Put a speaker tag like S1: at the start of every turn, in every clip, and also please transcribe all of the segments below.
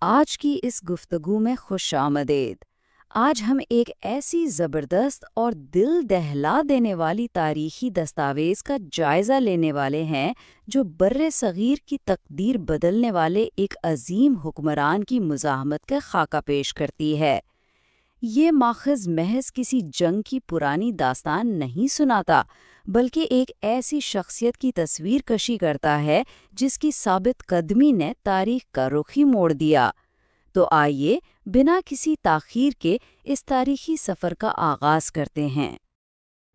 S1: آج کی اس گفتگو میں خوش آمدید۔ آج ہم ایک ایسی زبردست اور دل دہلا دینے والی تاریخی دستاویز کا جائزہ لینے والے ہیں جو بر صغیر کی تقدیر بدلنے والے ایک عظیم حکمران کی مزاحمت کا خاکہ پیش کرتی ہے۔ یہ ماخذ محض کسی جنگ کی پرانی داستان نہیں سناتا، بلکہ ایک ایسی شخصیت کی تصویر کشی کرتا ہے جس کی ثابت قدمی نے تاریخ کا رخ ہی موڑ دیا۔ تو آئیے بنا کسی تاخیر کے اس تاریخی سفر کا آغاز کرتے ہیں۔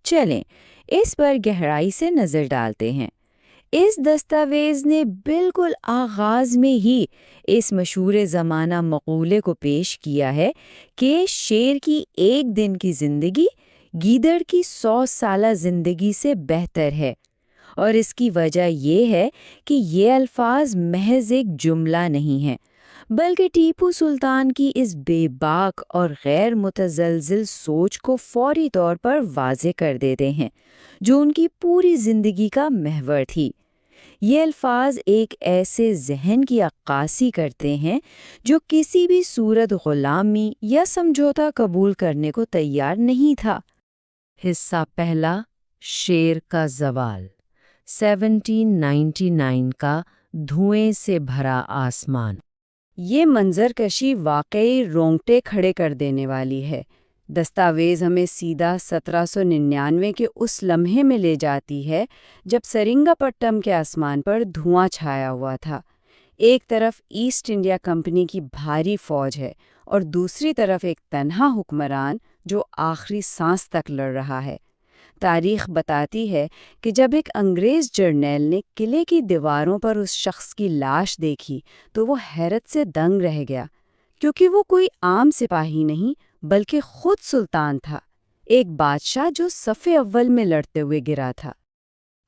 S2: چلیں اس پر گہرائی سے نظر ڈالتے ہیں۔ اس دستاویز نے بالکل آغاز میں ہی اس مشہور زمانہ مقولے کو پیش کیا ہے کہ شیر کی ایک دن کی زندگی گیدڑ کی 100 سالہ زندگی سے بہتر ہے، اور اس کی وجہ یہ ہے کہ یہ الفاظ محض ایک جملہ نہیں ہیں، بلکہ ٹیپو سلطان کی اس بے باک اور غیر متزلزل سوچ کو فوری طور پر واضح کر دیتے ہیں، جو ان کی پوری زندگی کا محور تھی۔ یہ الفاظ ایک ایسے ذہن کی عکاسی کرتے ہیں جو کسی بھی صورت غلامی یا سمجھوتا قبول کرنے کو تیار نہیں تھا۔ حصہ پہلا، شیر کا زوال۔ 1799 کا دھوئیں سے بھرا آسمان۔
S1: یہ منظر کشی واقعی رونگٹے کھڑے کر دینے والی ہے۔ دستاویز ہمیں سیدھا 1799 کے اس لمحے میں لے جاتی ہے جب سرنگا پٹم کے آسمان پر دھواں چھایا ہوا تھا۔ ایک طرف ایسٹ انڈیا کمپنی کی بھاری فوج ہے اور دوسری طرف ایک تنہا حکمران جو آخری سانس تک لڑ رہا ہے۔ تاریخ بتاتی ہے کہ جب ایک انگریز جرنیل نے قلعے کی دیواروں پر اس شخص کی لاش دیکھی تو وہ حیرت سے دنگ رہ گیا، کیونکہ وہ کوئی عام سپاہی نہیں بلکہ خود سلطان تھا، ایک بادشاہ جو صف اول میں لڑتے ہوئے گرا تھا۔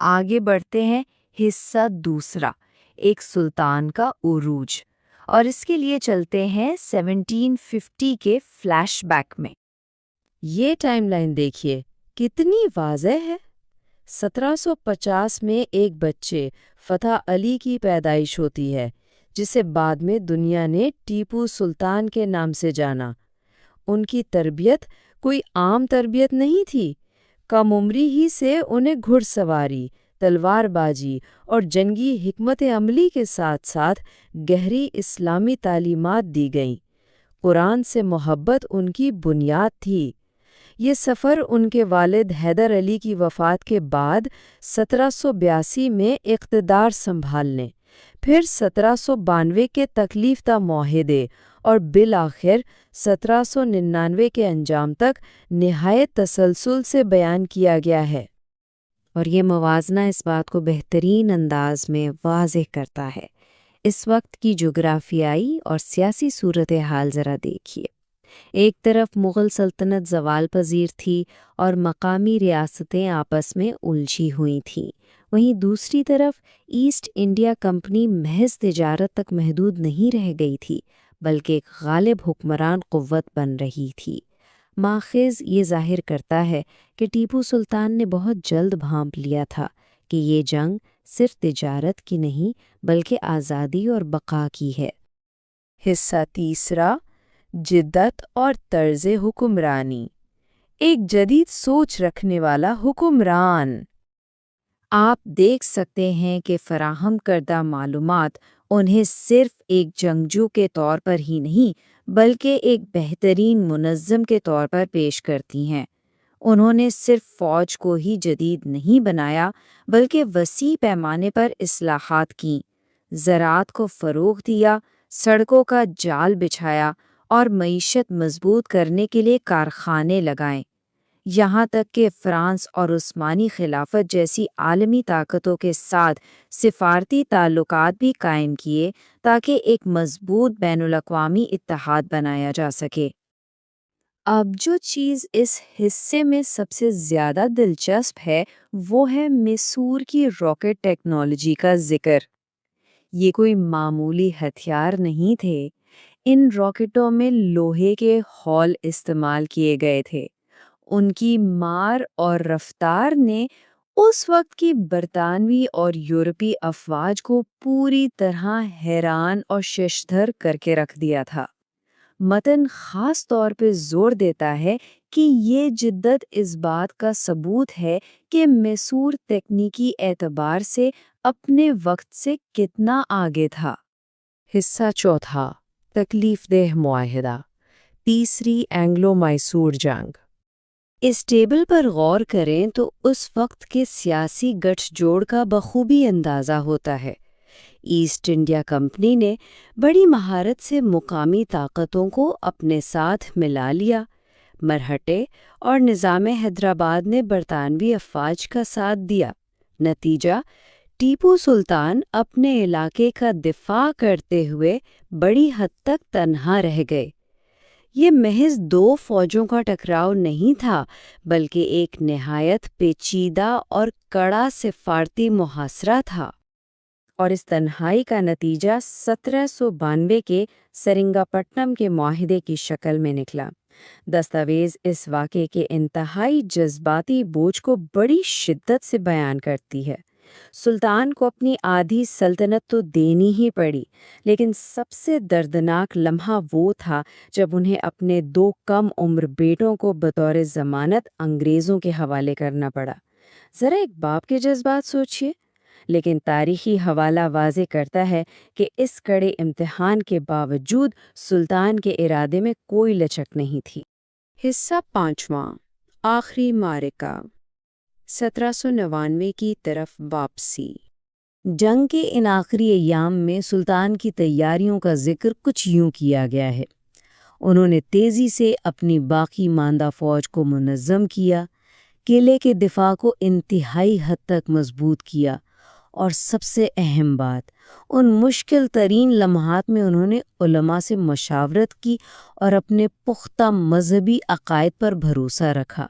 S2: آگے بڑھتے ہیں، حصہ دوسرا، ایک سلطان کا عروج، اور اس کے لیے چلتے ہیں 1750 کے فلیش بیک میں۔ یہ ٹائم لائن دیکھیے کتنی واضح ہے۔ 1750 میں ایک بچے فتح علی کی پیدائش ہوتی ہے، جسے بعد میں دنیا نے ٹیپو سلطان کے نام سے جانا۔ ان کی تربیت کوئی عام تربیت نہیں تھی۔ کم عمری ہی سے انہیں گھڑ سواری، تلوار بازی اور جنگی حکمت عملی کے ساتھ ساتھ گہری اسلامی تعلیمات دی گئیں۔ قرآن سے محبت ان کی بنیاد تھی۔ یہ سفر ان کے والد حیدر علی کی وفات کے بعد 1782 میں اقتدار سنبھالنے، پھر 1792 کے تکلیف دہ معاہدے اور بالآخر 1799 کے انجام تک نہایت تسلسل سے بیان کیا گیا ہے، اور یہ موازنہ اس بات کو بہترین انداز میں واضح کرتا ہے۔ اس وقت کی جغرافیائی اور سیاسی صورتحال ذرا دیکھیے۔ ایک طرف مغل سلطنت زوال پذیر تھی اور مقامی ریاستیں آپس میں الجھی ہوئی تھیں، وہیں دوسری طرف ایسٹ انڈیا کمپنی محض تجارت تک محدود نہیں رہ گئی تھی، بلکہ ایک غالب حکمران قوت بن رہی تھی۔ ماخذ یہ ظاہر کرتا ہے کہ ٹیپو سلطان نے بہت جلد بھانپ لیا تھا کہ یہ جنگ صرف تجارت کی نہیں بلکہ آزادی اور بقا کی ہے۔
S1: حصہ تیسرا، جدت اور طرز حکمرانی۔ ایک جدید سوچ رکھنے والا حکمران۔
S2: آپ دیکھ سکتے ہیں کہ فراہم کردہ معلومات انہیں صرف ایک جنگجو کے طور پر ہی نہیں بلکہ ایک بہترین منظم کے طور پر پیش کرتی ہیں۔ انہوں نے صرف فوج کو ہی جدید نہیں بنایا بلکہ وسیع پیمانے پر اصلاحات کیں، زراعت کو فروغ دیا، سڑکوں کا جال بچھایا اور معیشت مضبوط کرنے کے لیے کارخانے لگائے۔ یہاں تک کہ فرانس اور عثمانی خلافت جیسی عالمی طاقتوں کے ساتھ سفارتی تعلقات بھی قائم کیے تاکہ ایک مضبوط بین الاقوامی اتحاد بنایا جا سکے۔ اب جو چیز اس حصے میں سب سے زیادہ دلچسپ ہے وہ ہے میسور کی راکٹ ٹیکنالوجی کا ذکر۔ یہ کوئی معمولی ہتھیار نہیں تھے۔ ان راکٹوں میں لوہے کے ہال استعمال کیے گئے تھے۔ ان کی مار اور رفتار نے اس وقت کی برطانوی اور یورپی افواج کو پوری طرح حیران اور ششدر کر کے رکھ دیا تھا۔ متن خاص طور پہ زور دیتا ہے کہ یہ جدت اس بات کا ثبوت ہے کہ میسور تکنیکی اعتبار سے اپنے وقت سے کتنا آگے تھا۔
S1: حصہ چوتھا، تکلیف دہ معاہدہ، تیسری اینگلو میسور جنگ۔ اس ٹیبل پر غور کریں تو اس وقت کے سیاسی گٹھ جوڑ کا بخوبی اندازہ ہوتا ہے۔ ایسٹ انڈیا کمپنی نے بڑی مہارت سے مقامی طاقتوں کو اپنے ساتھ ملا لیا۔ مرہٹے اور نظام حیدرآباد نے برطانوی افواج کا ساتھ دیا۔ نتیجہ، ٹیپو سلطان اپنے علاقے کا دفاع کرتے ہوئے بڑی حد تک تنہا رہ گئے۔ یہ محض دو فوجوں کا ٹکراؤ نہیں تھا، بلکہ ایک نہایت پیچیدہ اور کڑا سفارتی محاصرہ تھا۔ اور اس تنہائی کا نتیجہ 1792 کے سرنگا پٹنم کے معاہدے کی شکل میں نکلا۔ دستاویز اس واقعے کے انتہائی جذباتی بوجھ کو بڑی شدت سے بیان کرتی ہے۔ سلطان کو اپنی آدھی سلطنت تو دینی ہی پڑی، لیکن سب سے دردناک لمحہ وہ تھا جب انہیں اپنے 2 کم عمر بیٹوں کو بطور ضمانت انگریزوں کے حوالے کرنا پڑا۔ ذرا ایک باپ کے جذبات سوچئے، لیکن تاریخی حوالہ واضح کرتا ہے کہ اس کڑے امتحان کے باوجود سلطان کے ارادے میں کوئی لچک نہیں تھی۔ حصہ پانچواں، آخری معرکہ، 1799 کی طرف واپسی۔ جنگ کے ان آخری ایام میں سلطان کی تیاریوں کا ذکر کچھ یوں کیا گیا ہے۔ انہوں نے تیزی سے اپنی باقی ماندہ فوج کو منظم کیا، قلعے کے دفاع کو انتہائی حد تک مضبوط کیا، اور سب سے اہم بات، ان مشکل ترین لمحات میں انہوں نے علماء سے مشاورت کی اور اپنے پختہ مذہبی عقائد پر بھروسہ رکھا۔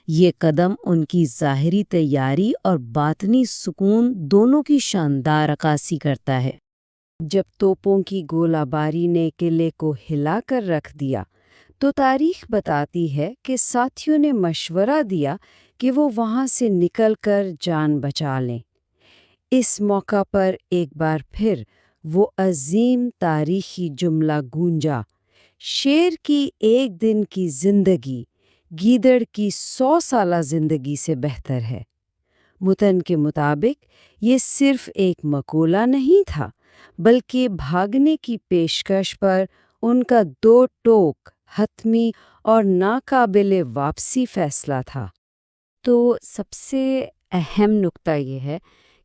S1: یہ قدم ان کی ظاہری تیاری اور باطنی سکون دونوں کی شاندار عکاسی کرتا ہے۔ جب توپوں کی گولہ باری نے قلعے کو ہلا کر رکھ دیا تو تاریخ بتاتی ہے کہ ساتھیوں نے مشورہ دیا کہ وہ وہاں سے نکل کر جان بچا لیں۔ اس موقع پر ایک بار پھر وہ عظیم تاریخی جملہ گونجا، شیر کی ایک دن کی زندگی گیدڑ کی 100 سالہ زندگی سے بہتر ہے۔ متن کے مطابق یہ صرف ایک مقولہ نہیں تھا، بلکہ بھاگنے کی پیشکش پر ان کا 2 ٹوک حتمی اور ناقابل واپسی فیصلہ تھا۔ تو سب سے اہم نکتہ یہ ہے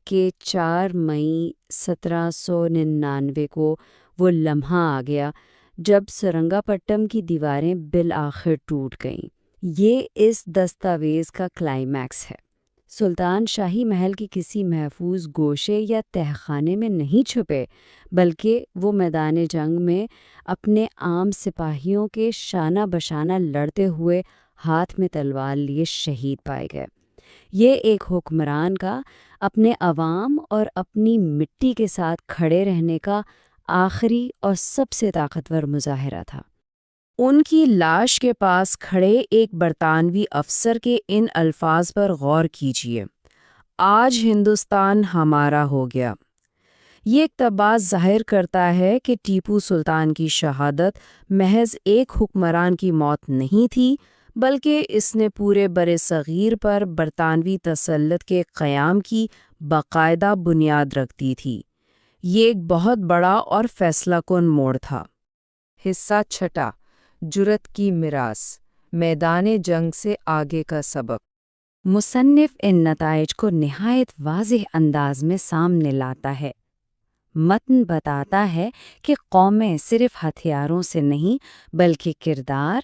S1: کہ 4 مئی 1799 کو وہ لمحہ آ گیا جب سرنگا پٹم کی دیواریں بالآخر ٹوٹ گئیں۔ یہ اس دستاویز کا کلائمیکس ہے۔ سلطان شاہی محل کے کسی محفوظ گوشے یا تہخانے میں نہیں چھپے، بلکہ وہ میدان جنگ میں اپنے عام سپاہیوں کے شانہ بشانہ لڑتے ہوئے ہاتھ میں تلوار لیے شہید پائے گئے۔ یہ ایک حکمران کا اپنے عوام اور اپنی مٹی کے ساتھ کھڑے رہنے کا آخری اور سب سے طاقتور مظاہرہ تھا۔ ان کی لاش کے پاس کھڑے ایک برطانوی افسر کے ان الفاظ پر غور کیجیے: آج ہندوستان ہمارا ہو گیا۔ یہ اقتباس ظاہر کرتا ہے کہ ٹیپو سلطان کی شہادت محض ایک حکمران کی موت نہیں تھی، بلکہ اس نے پورے برصغیر پر برطانوی تسلط کے قیام کی باقاعدہ بنیاد رکھ دی تھی۔ یہ ایک بہت بڑا اور فیصلہ کن موڑ تھا۔ حصہ چھٹا، جرأت کی میراث، میدان جنگ سے آگے کا سبق۔ مصنف ان نتائج کو نہایت واضح انداز میں سامنے لاتا ہے۔ متن بتاتا ہے کہ قومیں صرف ہتھیاروں سے نہیں بلکہ کردار،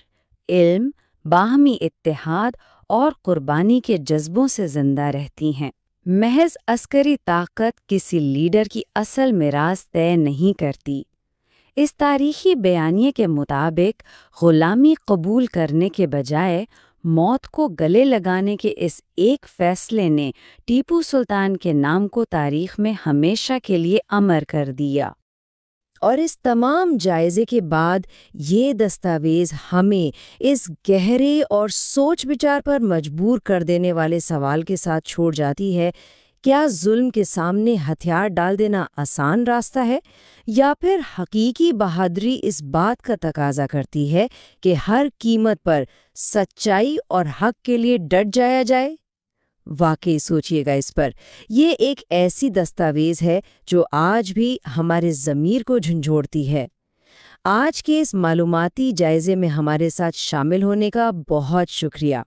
S1: علم، باہمی اتحاد اور قربانی کے جذبوں سے زندہ رہتی ہیں۔ محض عسکری طاقت کسی لیڈر کی اصل میراث طے نہیں کرتی۔ اس تاریخی بیانیے کے مطابق غلامی قبول کرنے کے بجائے موت کو گلے لگانے کے اس ایک فیصلے نے ٹیپو سلطان کے نام کو تاریخ میں ہمیشہ کے لیے امر کر دیا۔
S2: اور اس تمام جائزے کے بعد یہ دستاویز ہمیں اس گہرے اور سوچ بچار پر مجبور کر دینے والے سوال کے ساتھ چھوڑ جاتی ہے: کیا ظلم کے سامنے ہتھیار ڈال دینا آسان راستہ ہے، یا پھر حقیقی بہادری اس بات کا تقاضا کرتی ہے کہ ہر قیمت پر سچائی اور حق کے لیے ڈٹ جایا جائے؟ واقعی سوچئے گا اس پر۔ یہ ایک ایسی دستاویز ہے جو آج بھی ہمارے ضمیر کو جھنجھوڑتی ہے۔ آج کے اس معلوماتی جائزے میں ہمارے ساتھ شامل ہونے کا بہت شکریہ۔